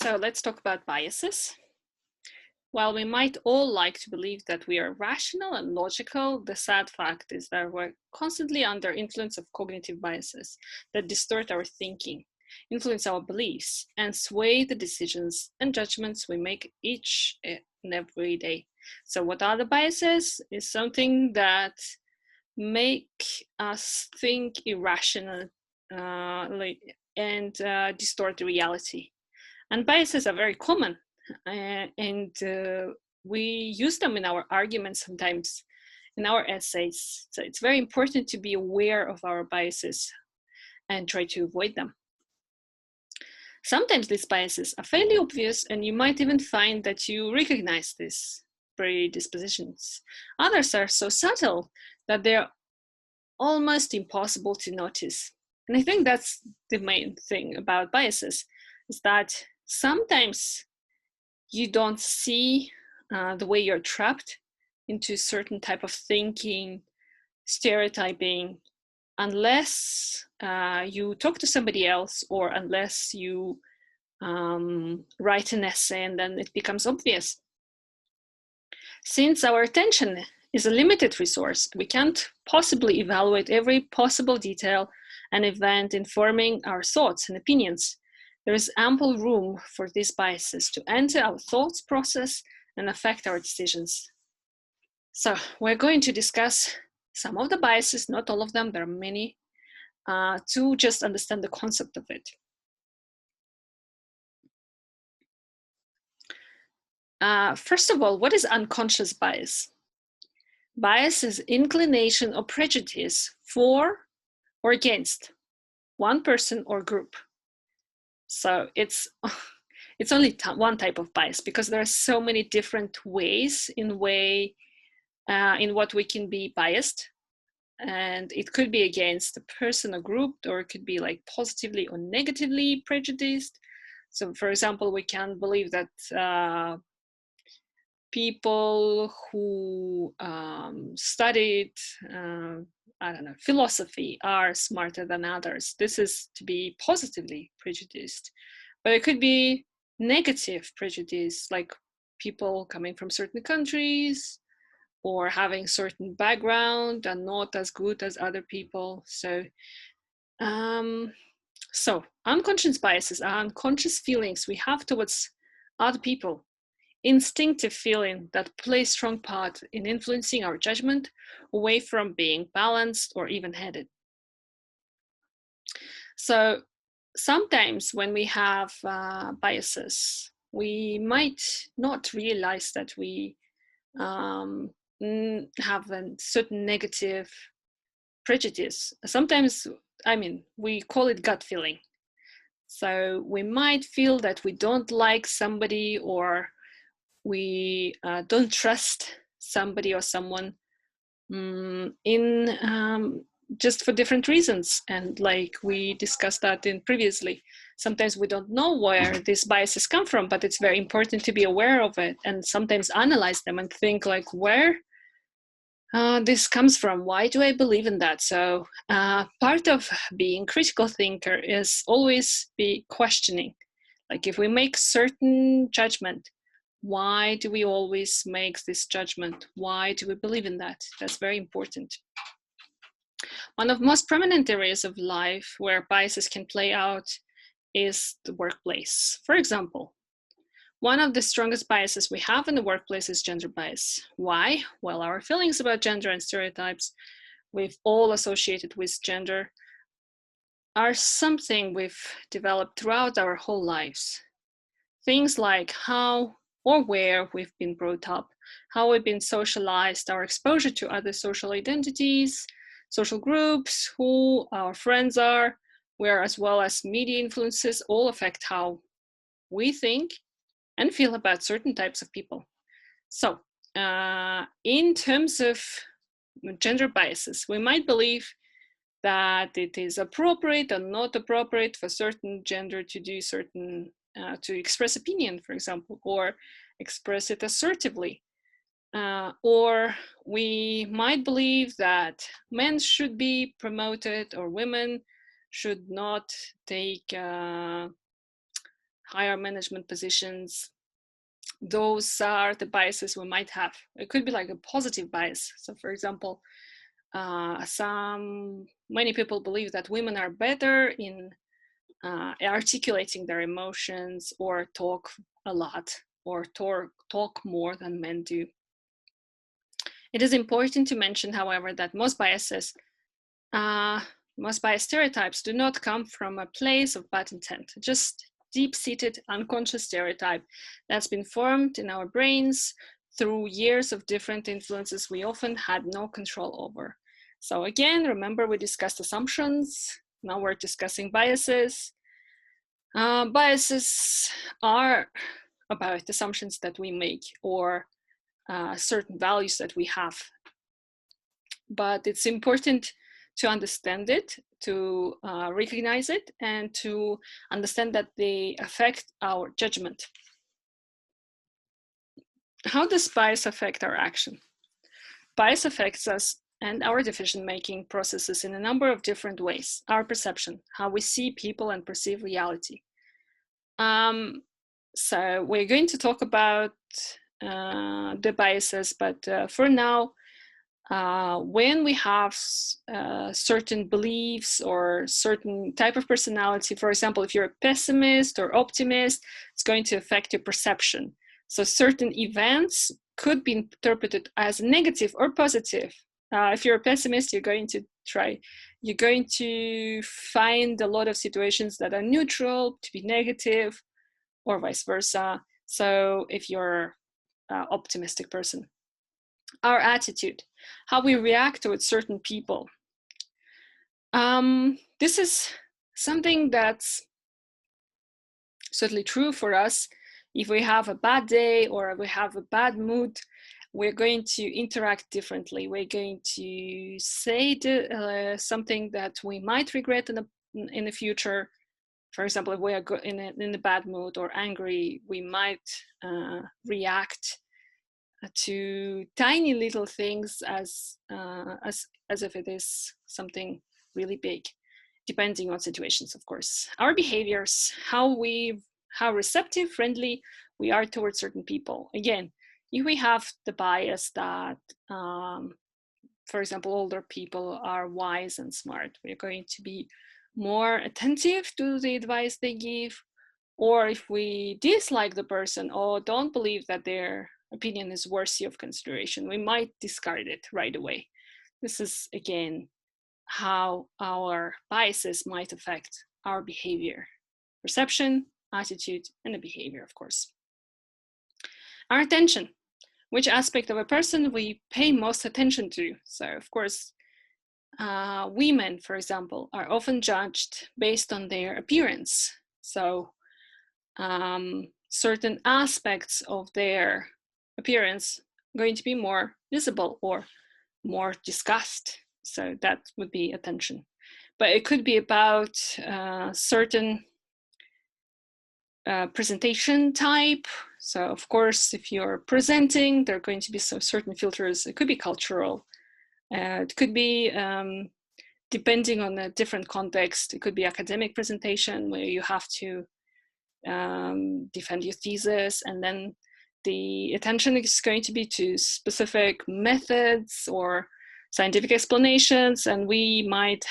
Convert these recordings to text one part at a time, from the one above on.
So let's talk about biases. While we might all like to believe that we are rational and logical, the sad fact is that we're constantly under influence of cognitive biases that distort our thinking, influence our beliefs, and sway the decisions and judgments we make each and every day. So what are the biases? Is something that make us think irrationally and distort the reality. And biases are very common, and we use them in our arguments sometimes, in our essays. So it's very important to be aware of our biases and try to avoid them. Sometimes these biases are fairly obvious, and you might even find that you recognize these predispositions. Others are so subtle that they're almost impossible to notice. And I think that's the main thing about biases, is that sometimes you don't see the way you're trapped into a certain type of thinking, stereotyping, unless you talk to somebody else, or unless you write an essay and then it becomes obvious. Since our attention is a limited resource, we can't possibly evaluate every possible detail and event informing our thoughts and opinions. There is ample room for these biases to enter our thoughts process and affect our decisions. So we're going to discuss some of the biases, not all of them, there are many, to just understand the concept of it. First of all, what is unconscious bias? Bias is inclination or prejudice for or against one person or group. So it's only one type of bias, because there are so many different ways in what we can be biased, and it could be against a person or group, or it could be like positively or negatively prejudiced. So for example, we can believe that people who studied I don't know, philosophy are smarter than others. This is to be positively prejudiced. But it could be negative prejudice, like people coming from certain countries or having certain background and not as good as other people. So unconscious biases are unconscious feelings we have towards other people, instinctive feeling that plays strong part in influencing our judgment away from being balanced or even-headed. So sometimes when we have biases, we might not realize that we have a certain negative prejudice. Sometimes, we call it gut feeling. So we might feel that we don't like somebody, or we don't trust somebody or someone just for different reasons. And like we discussed that in previously, sometimes we don't know where these biases come from, but it's very important to be aware of it and sometimes analyze them and think like, where this comes from, why do I believe in that? So part of being critical thinker is always be questioning. Like if we make certain judgment, why do we always make this judgment? Why do we believe in that? That's very important. One of the most prominent areas of life where biases can play out is the workplace. For example, one of the strongest biases we have in the workplace is gender bias. Why? Well, our feelings about gender and stereotypes we've all associated with gender are something we've developed throughout our whole lives. Things like how or where we've been brought up, how we've been socialized, our exposure to other social identities, social groups, who our friends are, where as well as media influences all affect how we think and feel about certain types of people. So in terms of gender biases, we might believe that it is appropriate or not appropriate for certain gender to do certain, to express opinion, for example, or express it assertively. Or we might believe that men should be promoted or women should not take higher management positions. Those are the biases we might have. It could be like a positive bias. So for example, many people believe that women are better in articulating their emotions or talk a lot or talk more than men do. It is important to mention, however, that most bias stereotypes do not come from a place of bad intent, just deep-seated unconscious stereotype that's been formed in our brains through years of different influences we often had no control over. So again, remember we discussed assumptions, now we're discussing biases. Biases are about assumptions that we make or certain values that we have. But it's important to understand it, to recognize it, and to understand that they affect our judgment. How does bias affect our action? Bias affects us and our decision-making processes in a number of different ways. Our perception, how we see people and perceive reality. So we're going to talk about the biases, but for now, when we have certain beliefs or certain type of personality, for example, if you're a pessimist or optimist, it's going to affect your perception. So certain events could be interpreted as negative or positive. If you're a pessimist, you're going to find a lot of situations that are neutral to be negative, or vice versa. So if you're an optimistic person, our attitude, how we react towards certain people. This is something that's certainly true for us. If we have a bad day or we have a bad mood, we're going to interact differently. We're going to say something that we might regret in the future. For example, if we are in a bad mood or angry, we might react to tiny little things as if it is something really big, depending on situations, of course. Our behaviors, how receptive, friendly we are towards certain people. Again, if we have the bias that, for example, older people are wise and smart, we're going to be more attentive to the advice they give. Or if we dislike the person or don't believe that their opinion is worthy of consideration, we might discard it right away. This is, again, how our biases might affect our behavior, perception, attitude, and the behavior, of course. Our attention, which aspect of a person we pay most attention to. So, of course, women, for example, are often judged based on their appearance. So, certain aspects of their appearance going to be more visible or more discussed. So that would be attention. But it could be about certain presentation type. So of course, if you're presenting, there are going to be some certain filters. It could be cultural. It could be, depending on a different context, it could be academic presentation where you have to defend your thesis, and then the attention is going to be to specific methods or scientific explanations, and we might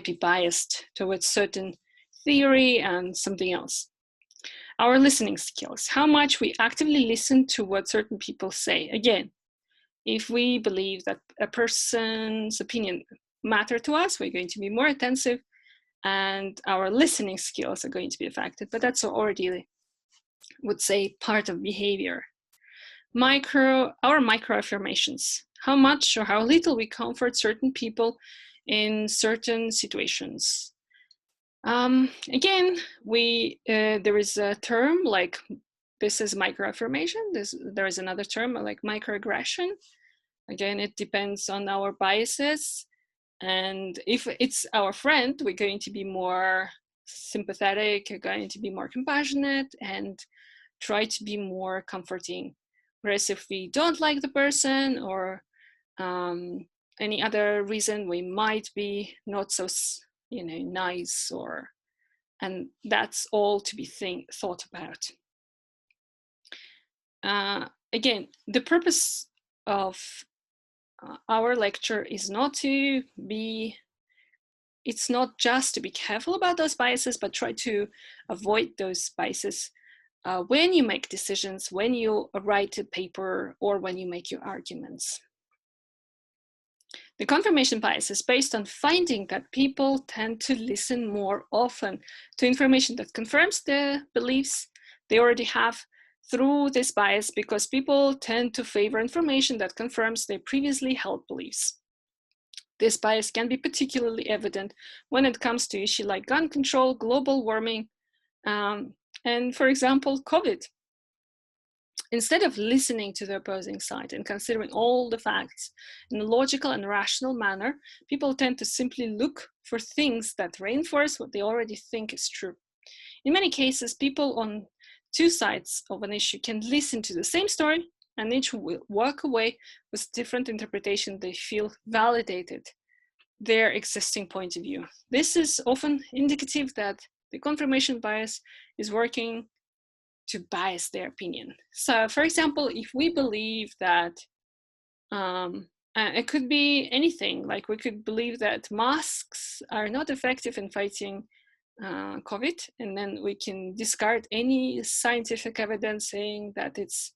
be biased towards certain theory and something else. Our listening skills, how much we actively listen to what certain people say. Again, if we believe that a person's opinion matter to us, we're going to be more attentive and our listening skills are going to be affected, but that's already, would say, part of behavior. Our micro affirmations, how much or how little we comfort certain people in certain situations. Again, there is a term like, this is micro affirmation. There is another term like microaggression. Again, it depends on our biases. And if it's our friend, we're going to be more sympathetic, we're going to be more compassionate and try to be more comforting. Whereas if we don't like the person or any other reason, we might be not so, nice or And that's all to be thought about. Again, the purpose of our lecture is it's not just to be careful about those biases, but try to avoid those biases when you make decisions, when you write a paper, or when you make your arguments. The confirmation bias is based on finding that people tend to listen more often to information that confirms the beliefs they already have through this bias, because people tend to favor information that confirms their previously held beliefs. This bias can be particularly evident when it comes to issues like gun control, global warming, and, for example, COVID. Instead of listening to the opposing side and considering all the facts in a logical and rational manner, people tend to simply look for things that reinforce what they already think is true. In many cases, people on two sides of an issue can listen to the same story, and each will walk away with different interpretation they feel validated their existing point of view. This is often indicative that the confirmation bias is working to bias their opinion. So, for example, if we believe that it could be anything, like we could believe that masks are not effective in fighting COVID, and then we can discard any scientific evidence saying that it's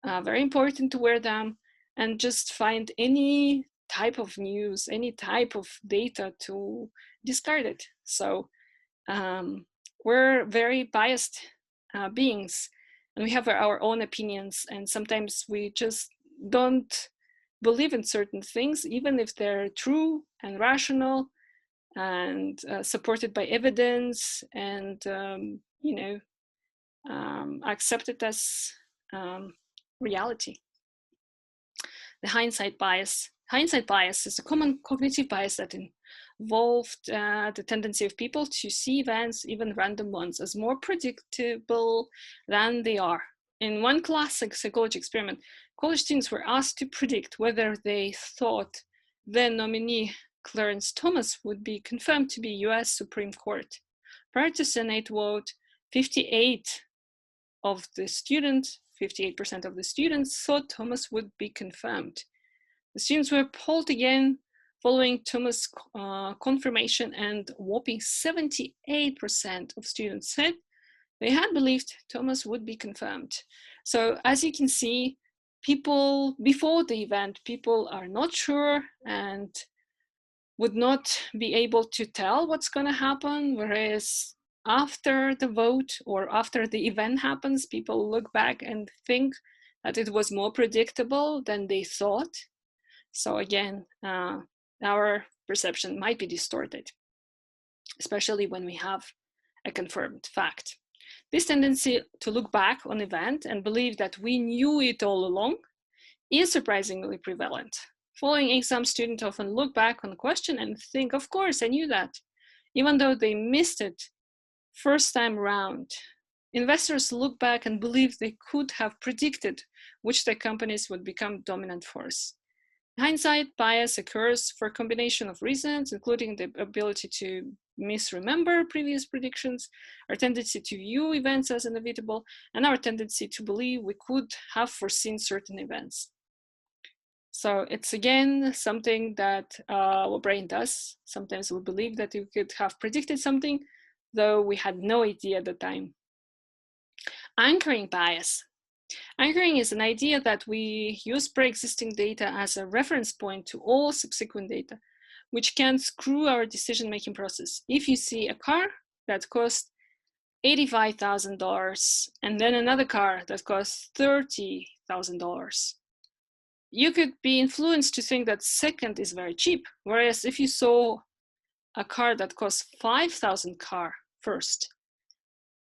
very important to wear them, and just find any type of news, any type of data to discard it. So we're very biased beings, and we have our own opinions, and sometimes we just don't believe in certain things, even if they're true and rational and supported by evidence and accepted as reality. The hindsight bias. Hindsight bias is a common cognitive bias that involved the tendency of people to see events, even random ones, as more predictable than they are. In one classic psychology experiment, college students were asked to predict whether they thought then nominee Clarence Thomas would be confirmed to be US Supreme Court. Prior to Senate vote, 58% of the students thought Thomas would be confirmed. The students were polled again following Thomas' confirmation, and a whopping 78% of students said they had believed Thomas would be confirmed. So as you can see, people before the event, people are not sure and would not be able to tell what's going to happen, whereas after the vote or after the event happens, people look back and think that it was more predictable than they thought. So again, our perception might be distorted, especially when we have a confirmed fact. This tendency to look back on an event and believe that we knew it all along is surprisingly prevalent. Following exam, students often look back on a question and think, of course, I knew that, even though they missed it first time around. Investors look back and believe they could have predicted which tech companies would become dominant force. Hindsight bias occurs for a combination of reasons, including the ability to misremember previous predictions, our tendency to view events as inevitable, and our tendency to believe we could have foreseen certain events. So it's again something that our brain does. Sometimes we believe that we could have predicted something, though we had no idea at the time. Anchoring bias. Anchoring is an idea that we use pre-existing data as a reference point to all subsequent data, which can screw our decision-making process. If you see a car that costs $85,000 and then another car that costs $30,000, you could be influenced to think that second is very cheap. Whereas if you saw a car that costs 5,000 car first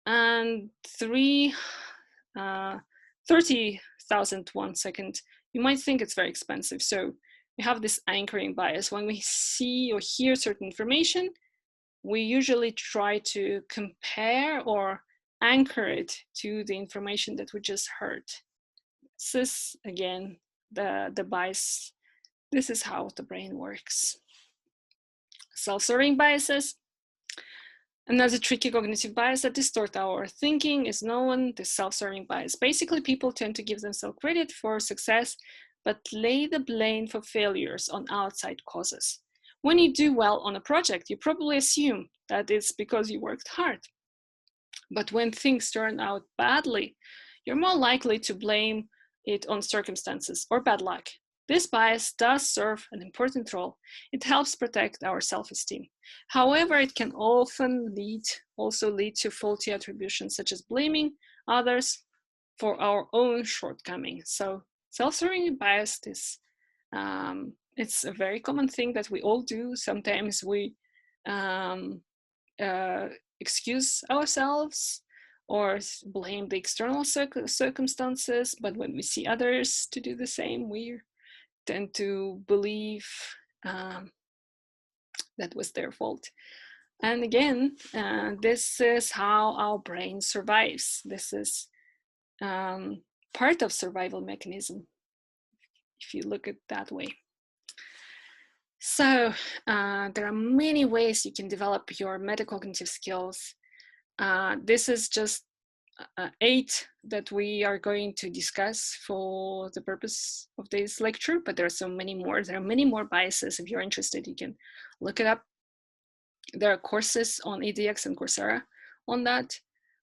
and 30,000 one second, you might think it's very expensive. So we have this anchoring bias. When we see or hear certain information, we usually try to compare or anchor it to the information that we just heard. This is, again, the bias. This is how the brain works. Self-serving biases. Another tricky cognitive bias that distorts our thinking is known as self-serving bias. Basically, people tend to give themselves credit for success, but lay the blame for failures on outside causes. When you do well on a project, you probably assume that it's because you worked hard. But when things turn out badly, you're more likely to blame it on circumstances or bad luck. This bias does serve an important role. It helps protect our self-esteem. However, it can often also lead to faulty attributions, such as blaming others for our own shortcomings. So self-serving bias is it's a very common thing that we all do. Sometimes we um, excuse ourselves or blame the external circumstances, but when we see others to do the same, we tend to believe that was their fault. And again, this is how our brain survives. This is part of survival mechanism, if you look at it that way. So there are many ways you can develop your metacognitive skills. This is just 8 that we are going to discuss for the purpose of this lecture, but there are so many more. There are many more biases. If you're interested, you can look it up. There are courses on EDX and Coursera on that.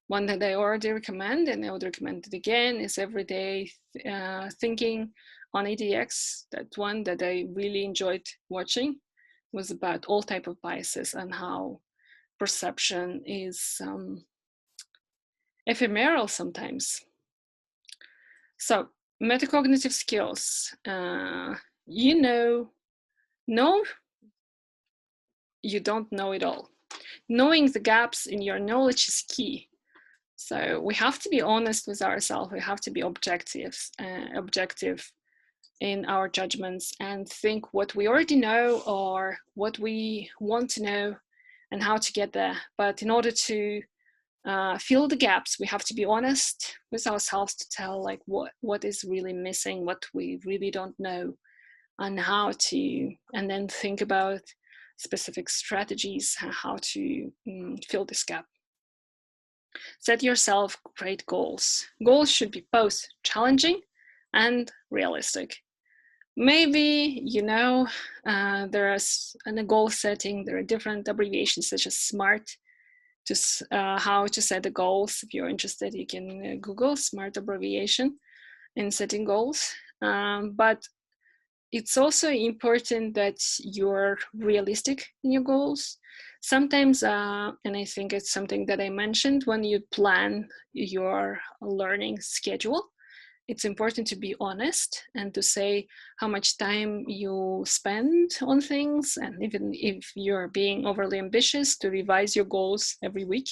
One that I already recommend, and I would recommend it again, is Everyday Thinking on EDX. That one that I really enjoyed watching was about all type of biases and how perception is ephemeral sometimes. So metacognitive skills, you know you don't know it all. Knowing the gaps in your knowledge is key. So we have to be honest with ourselves. We have to be objective in our judgments and think what we already know or what we want to know and how to get there. But in order to fill the gaps, we have to be honest with ourselves to tell like what is really missing, what we really don't know, and how to, and then think about specific strategies how to fill this gap. Set yourself great goals. Goals should be both challenging and realistic. Maybe, there is in a goal setting, there are different abbreviations such as SMART, to how to set the goals. If you're interested, you can Google SMART abbreviation in setting goals. But it's also important that you're realistic in your goals. Sometimes, and I think it's something that I mentioned, when you plan your learning schedule, it's important to be honest and to say how much time you spend on things. And even if you're being overly ambitious, to revise your goals every week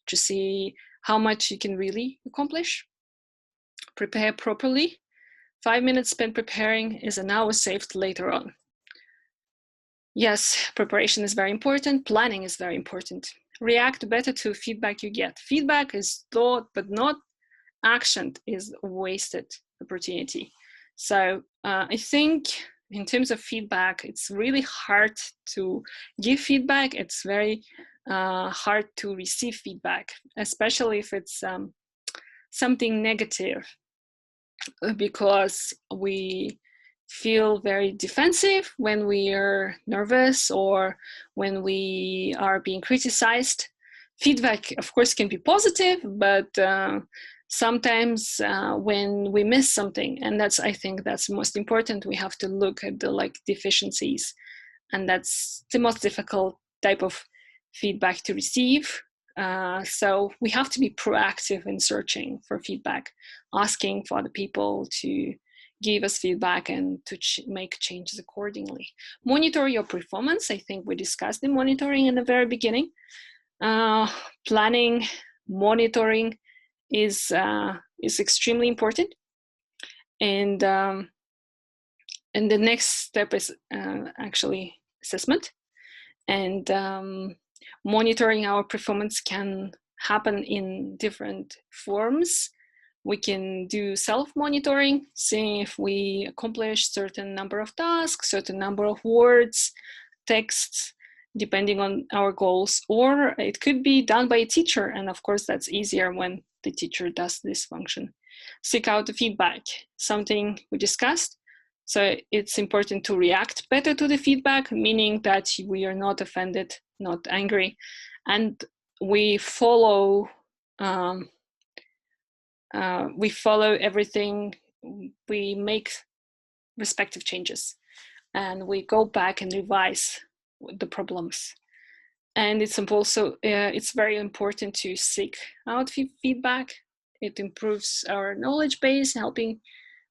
to see how much you can really accomplish. Prepare properly. 5 minutes spent preparing is an hour saved later on. Yes, preparation is very important. Planning is very important. React better to feedback you get. Feedback is thought, but not actioned, is wasted opportunity. So I think in terms of feedback, it's really hard to give feedback. It's very hard to receive feedback, especially if it's something negative, because we feel very defensive when we are nervous or when we are being criticized. Feedback, of course, can be positive, but sometimes when we miss something, and I think that's most important, we have to look at the deficiencies, and that's the most difficult type of feedback to receive. So we have to be proactive in searching for feedback, asking for other people to give us feedback and to make changes accordingly. Monitor your performance. I think we discussed the monitoring in the very beginning. Planning, monitoring is extremely important. And the next step is actually assessment. And monitoring our performance can happen in different forms. We can do self-monitoring, seeing if we accomplish certain number of tasks, certain number of words, texts depending on our goals, or it could be done by a teacher. And of course, that's easier when the teacher does this function. Seek out the feedback, something we discussed. So it's important to react better to the feedback, meaning that we are not offended, not angry, and we follow everything. We make respective changes, and we go back and revise the problems. And it's also it's very important to seek out feedback. It improves our knowledge base, helping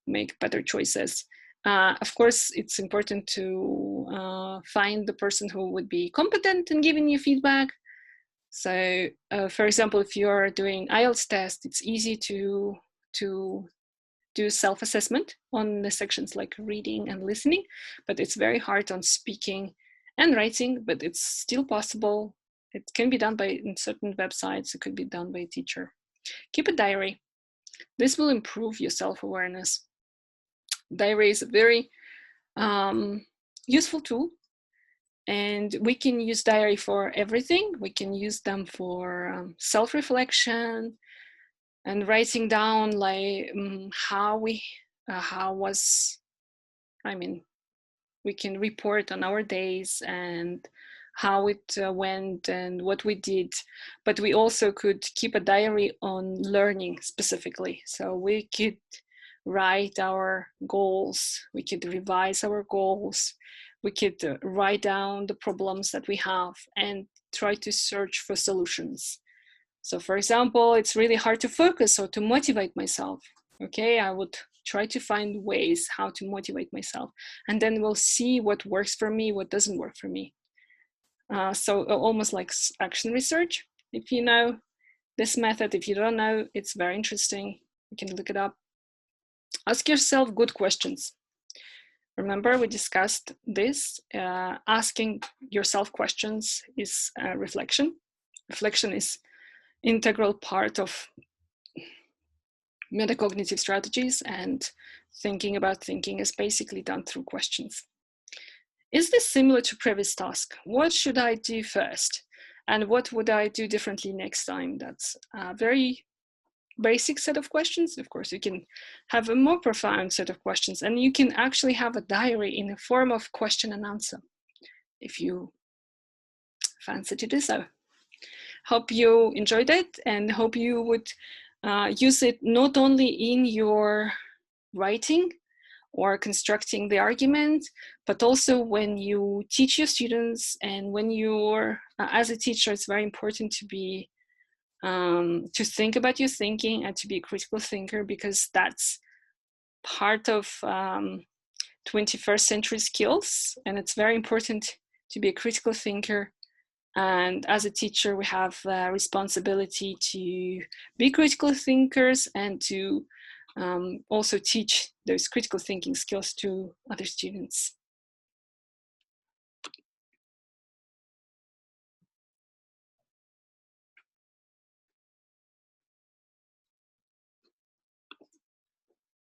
make better choices. Of course, it's important to find the person who would be competent in giving you feedback. So, for example, if you're doing IELTS test, it's easy to do self-assessment on the sections like reading and listening, but it's very hard on speaking and writing, but it's still possible. It can be done in certain websites. It could be done by a teacher. Keep a diary. This will improve your self-awareness. Diary is a very useful tool, and we can use diary for everything. We can use them for self-reflection and writing down like we can report on our days and how it went and what we did, but we also could keep a diary on learning specifically. So we could write our goals, we could revise our goals, we could write down the problems that we have and try to search for solutions. So for example, it's really hard to focus or to motivate myself. Okay, I would try to find ways how to motivate myself, and then we'll see what works for me, what doesn't work for me. So almost like action research. If you know this method, if you don't know, it's very interesting. You can look it up. Ask yourself good questions. Remember, we discussed this. Asking yourself questions is reflection. Reflection is integral part of metacognitive strategies, and thinking about thinking is basically done through questions. Is this similar to previous task? What should I do first? And what would I do differently next time? That's a very basic set of questions. Of course, you can have a more profound set of questions, and you can actually have a diary in the form of question and answer if you fancy to do so. Hope you enjoyed it, and hope you would use it not only in your writing or constructing the argument, but also when you teach your students, and when you're as a teacher, it's very important to be to think about your thinking and to be a critical thinker, because that's part of 21st century skills, and it's very important to be a critical thinker. And as a teacher, we have a responsibility to be critical thinkers and to also teach those critical thinking skills to other students.